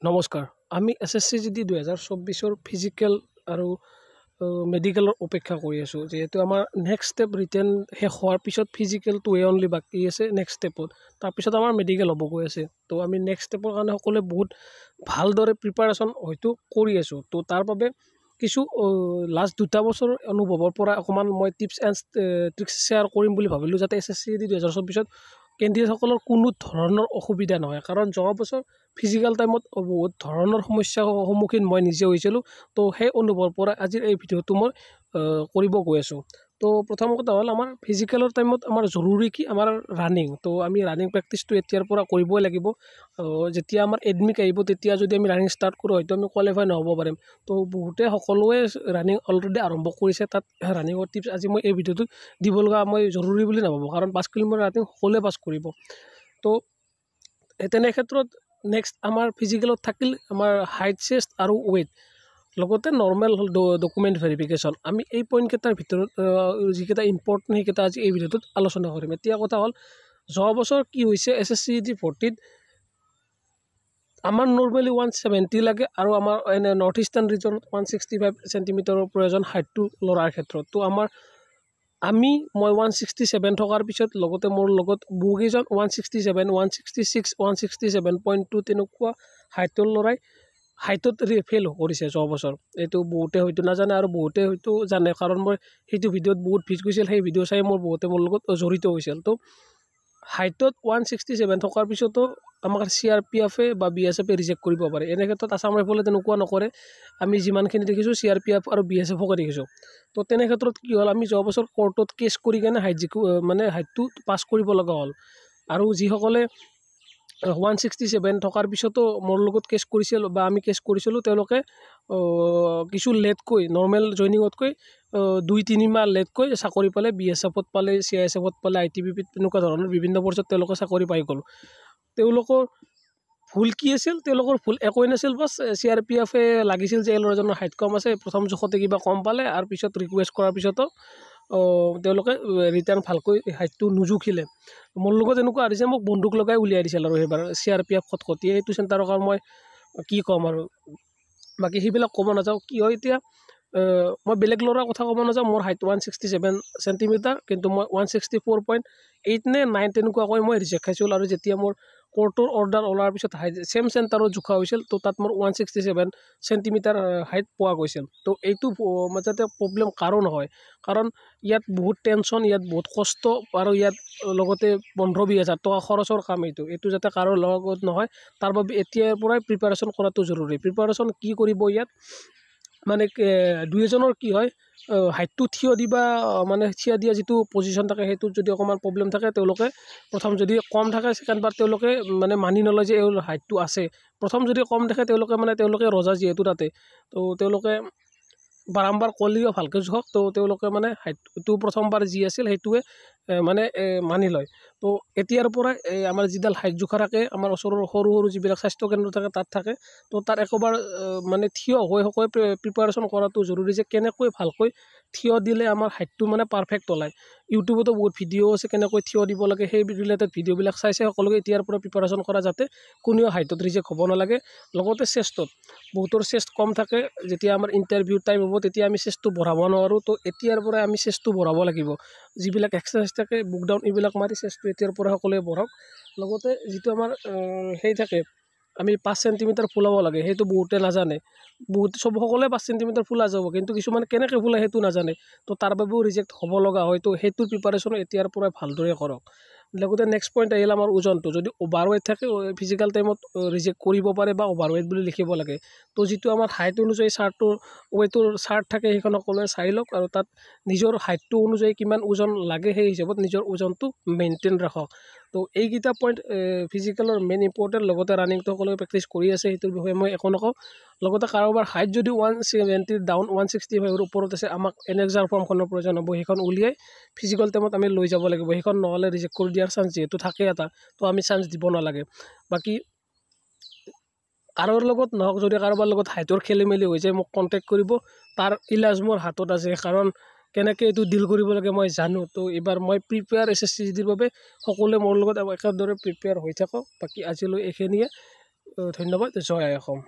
নমস্কাৰ। আমি SSCGD 2024 physical আৰু মেডিকেলৰ অপেক্ষা কৰি আছোঁ। যিহেতু আমাৰ নেক্সট ষ্টেপ ৰিটেন শেষ হোৱাৰ পিছত ফিজিকেলটোৱে অনলি বাকী আছে নেক্সট ষ্টেপত। তাৰপিছত আমাৰ মেডিকেল হ'ব গৈ আছে। তো আমি নেক্সট ষ্টেপৰ কাৰণে সকলোৱে বহুত ভালদৰে প্ৰিপাৰেশ্যন হয়তো কৰি আছোঁ। তো তাৰ বাবে কিছু লাষ্ট 2 বছৰ অনুভৱৰ পৰা অকণমান মই টিপছ এণ্ড ট্ৰিক্স শ্বেয়াৰ কৰিম বুলি ভাবিলোঁ, যাতে SSCGD 2024 কেণ্ডিডেটসকলৰ কোনো ধৰণৰ অসুবিধা নহয়। কাৰণ যোৱা বছৰ ফিজিকেল টাইমত বহুত ধৰণৰ সমস্যাৰ সন্মুখীন মই নিজে হৈছিলোঁ। তো সেই অনুভৱৰ পৰা আজিৰ এই ভিডিঅ'টো মই কৰিব গৈ আছোঁ। তো প্ৰথম কথা হ'ল, আমাৰ ফিজিকেলৰ টাইমত আমাৰ জৰুৰী কি, আমাৰ ৰানিং। তো আমি ৰানিং প্ৰেক্টিছটো এতিয়াৰ পৰা কৰিবই লাগিব। যেতিয়া আমাৰ এডমিট আহিব, তেতিয়া যদি আমি ৰানিং ষ্টাৰ্ট কৰোঁ, হয়তো আমি কোৱালিফাই নহ'ব পাৰিম। তো বহুতে সকলোৱে ৰানিং অলৰেডি আৰম্ভ কৰিছে। তাত ৰানিঙৰ টিপছ আজি মই এই ভিডিঅ'টোত দিব লগা মই জৰুৰী বুলি নাভাবোঁ, কাৰণ 5 কিলোমিটাৰ ৰানিং সকলোৱে পাছ কৰিব। তো তেনে ক্ষেত্ৰত নেক্সট আমাৰ ফিজিকেলত থাকিল আমাৰ হাইট, চেষ্ট আৰু ৱেইট, লগতে নৰ্মেল ডকুমেণ্ট ভেৰিফিকেশ্যন। আমি এই পইণ্টকেইটাৰ ভিতৰত যিকেইটা ইম্পৰ্টেণ্ট সেইকেইটা আজি এই ভিডিঅ'টোত আলোচনা কৰিম। এতিয়া কথা হ'ল, যোৱা বছৰ কি হৈছে, SSCGD 40ত আমাৰ নৰ্মেলি 170 লাগে, আৰু আমাৰ এনে নৰ্থ ইষ্টাৰ্ণ ৰিজনত 165 চেণ্টিমিটাৰৰ প্ৰয়োজন হাইটটো ল'ৰাৰ ক্ষেত্ৰত। তো মই 167 থকাৰ পিছত, লগতে মোৰ লগত বহুকেইজন 167, 166, 167.2 তেনেকুৱা হাইটৰ ল'ৰাই হাইটত ফেইল কৰিছে যোৱা বছৰ। এইটো বহুতে হয়তো নাজানে, আৰু বহুতে হয়তো জানে, কাৰণ মই সেইটো ভিডিঅ'ত বহুত ভিজ গৈছিল। সেই ভিডিঅ' চাই বহুতে মোৰ লগত জড়িত হৈছিল। তো হাইটত 167 থকাৰ পিছতো আমাক CRPF বা BSF ৰিজেক্ট কৰিব পাৰে। এনে ক্ষেত্ৰত আছাম ৰাইফলে তেনেকুৱা নকৰে। আমি যিমানখিনি দেখিছোঁ CRPF আৰু BSFকে দেখিছোঁ। তো তেনে ক্ষেত্ৰত কি হ'ল, আমি যোৱা বছৰ কোৰ্টত কেছ কৰি কেনে হাইটটো পাছ কৰিব লগা হ'ল। আৰু যিসকলে 167 থকাৰ পিছতো মোৰ লগত কেছ কৰিছিল বা আমি কেছ কৰিছিলোঁ, তেওঁলোকে কিছু লেটকৈ, নৰ্মেল জইনিঙতকৈ 2-3 মাহ লেটকৈ চাকৰি পালে। BSFত পালে, CISFত পালে, ITBPত, তেনেকুৱা ধৰণৰ বিভিন্ন পৰ্যায়ত তেওঁলোকে চাকৰি পাই গ'ল। তেওঁলোকৰ ভুল কি আছিল? তেওঁলোকৰ ভুল একোৱেই নাছিল। বাছ CRPFে লাগিছিল যে এই ল'ৰাজনৰ হাইট কম আছে, প্ৰথম জোখতে কিবা কম পালে, আৰু পিছত ৰিকুৱেষ্ট কৰাৰ পিছতো তেওঁলোকে ৰিটাৰ্ণ ভালকৈ হাইটটো নুজুখিলে। মোৰ লগত এনেকুৱা আহিছে, মোক বন্দুক লগাই উলিয়াই দিছিল আৰু সেইবাৰ CRPF খটখটিয়ে। সেইটো চেণ্টাৰৰ কাৰণে মই কি ক'ম আৰু, বাকী সেইবিলাক ক'ব নাযাওঁ। কি হয় এতিয়া, মই বেলেগ ল'ৰাৰ কথা ক'ব নাযাওঁ। মোৰ হাইট 167 চেণ্টিমিটাৰ, কিন্তু মই 164.8 নে 9 তেনেকুৱাকৈ মই ৰিজেক্ট খাইছিলোঁ। আৰু যেতিয়া মোৰ কোৰ্টৰ অৰ্ডাৰ ওলাৰ পিছত ছেম চেণ্টাৰত জোখা হৈছিল, তো তাত মোৰ 167 চেণ্টিমিটাৰ হাইট পোৱা গৈছিল। তো এইটো যাতে প্ৰব্লেম কাৰো নহয়, কাৰণ ইয়াত বহুত টেনশ্যন, ইয়াত বহুত কষ্ট, আৰু ইয়াত লগতে 15-20 হাজাৰ টকা খৰচৰ কাম। এইটো যাতে কাৰো লগত নহয়, তাৰ বাবে এতিয়াৰ পৰাই প্ৰিপাৰেশ্যন কৰাটো জৰুৰী। প্ৰিপাৰেশ্যন কি কৰিব ইয়াত, মানে 2-এজনৰ কি হয়, হাইটটো থিয় দিয়া যিটো পজিশ্যন থাকে, সেইটোত যদি অকণমান প্ৰব্লেম থাকে, তেওঁলোকে প্ৰথম যদি কম থাকে, ছেকেণ্ডবাৰ তেওঁলোকে মানি নলয় যে এই হাইটটো আছে। প্ৰথম যদি কম দেখে, তেওঁলোকে ৰজা যিহেতু তাতে, তো তেওঁলোকে বাৰম্বাৰ ক'লেও ভালকৈ জোখক। তো তেওঁলোকে হাইটটো প্ৰথমবাৰ যি আছিল সেইটোৱে মানি লয়। তো এতিয়াৰ পৰাই আমাৰ যিডাল হাইট জোখা থাকে, আমাৰ ওচৰৰ সৰু সৰু যিবিলাক স্বাস্থ্যকেন্দ্ৰ থাকে, তাত থাকে। তো তাত একবাৰ থিয় হৈ প্ৰিপাৰেশ্যন কৰাটো জৰুৰী, যে কেনেকৈ ভালকৈ থিয় দিলে আমাৰ হাইটটো পাৰফেক্ট ওলায়। ইউটিউবতো বহুত ভিডিঅ' আছে কেনেকৈ থিয় দিব লাগে, সেই ৰিলেটেড ভিডিঅ'বিলাক চাইছে সকলোকে এতিয়াৰ পৰা প্ৰিপাৰেশ্যন কৰা, যাতে কোনেও হাইটত ৰিজেক্ট হ'ব নালাগে। লগতে চেষ্টত বহুতৰ চেষ্ট কম থাকে, যেতিয়া আমাৰ ইণ্টাৰভিউ টাইম হ'ব, তেতিয়া আমি চেষ্টটো বঢ়াব নোৱাৰোঁ। তো এতিয়াৰ পৰাই আমি চেষ্টটো বঢ়াব লাগিব। যিবিলাক এক্সাৰচাইজ থাকে, বুক ডাউন, এইবিলাক মাৰি চেষ্টটো এতিয়াৰ পৰা সকলোৱে বঢ়াওক। লগতে যিটো আমাৰ থাকে, আমি 5 চেণ্টিমিটাৰ ফুলাব লাগে, সেইটো বহুতে নাজানে। সকলোৱে 5 চেণ্টিমিটাৰ ফুলা যাব, কিন্তু কিছুমানে কেনেকৈ ফুলায় সেইটো নাজানে। তো তাৰ বাবেও ৰিজেক্ট হ'ব লগা হয়। তো সেইটো প্ৰিপাৰেশ্যন এতিয়াৰ পৰাই ভালদৰে কৰক। লগতে নেক্সট পইণ্ট আহিল আমাৰ ওজনটো। যদি অভাৰৱেইট থাকে, ফিজিকেল টাইমত ৰিজেক্ট কৰিব পাৰে বা অভাৰৱেইট বুলি লিখিব লাগে। তো যিটো আমাৰ হাইট অনুযায়ী ৱেইটৰ চাৰ্ট থাকে, সেইখন সকলোৱে চাই লওক, আৰু তাত নিজৰ হাইটটো অনুযায়ী কিমান ওজন লাগে, সেই হিচাপত নিজৰ ওজনটো মেইনটেইন ৰাখক। তো এইকেইটা পইণ্ট ফিজিকেলৰ মেইন ইম্পৰ্টেণ্ট। লগতে ৰানিংটো সকলোৱে প্ৰেক্টিছ কৰি আছে, সেইটোৰ বিষয়ে মই একো নকওঁ। লগতে কাৰোবাৰ হাইট যদি 170 ডাউন 165ৰ ওপৰত আছে, আমাক এনেক্সাৰ ফৰ্মখনৰ প্ৰয়োজন হ'ব। সেইখন উলিয়াই ফিজিকেল টাইমত আমি লৈ যাব লাগিব। সেইখন নহ'লে ৰিজেক্ট কৰি দিয়াৰ চান্স যিহেতু থাকে এটা, তো আমি চান্স দিব নালাগে। বাকী কাৰোৰ লগত নহওক, যদি কাৰোবাৰ লগত হাইটৰ খেলি মেলি হৈ যায়, মোক কণ্টেক্ট কৰিব। তাৰ ইলাজ মোৰ হাতত আছে, কাৰণ কেনেকৈ এইটো ডিল কৰিব লাগে মই জানো। তো এইবাৰ মই প্ৰিপেয়াৰ SSCGDৰ বাবে সকলোৱে মোৰ লগত একেদৰে প্ৰিপেয়াৰ হৈ থাকক। বাকী আজিলৈ এইখিনিয়ে। ধন্যবাদ। জয় আই অসম।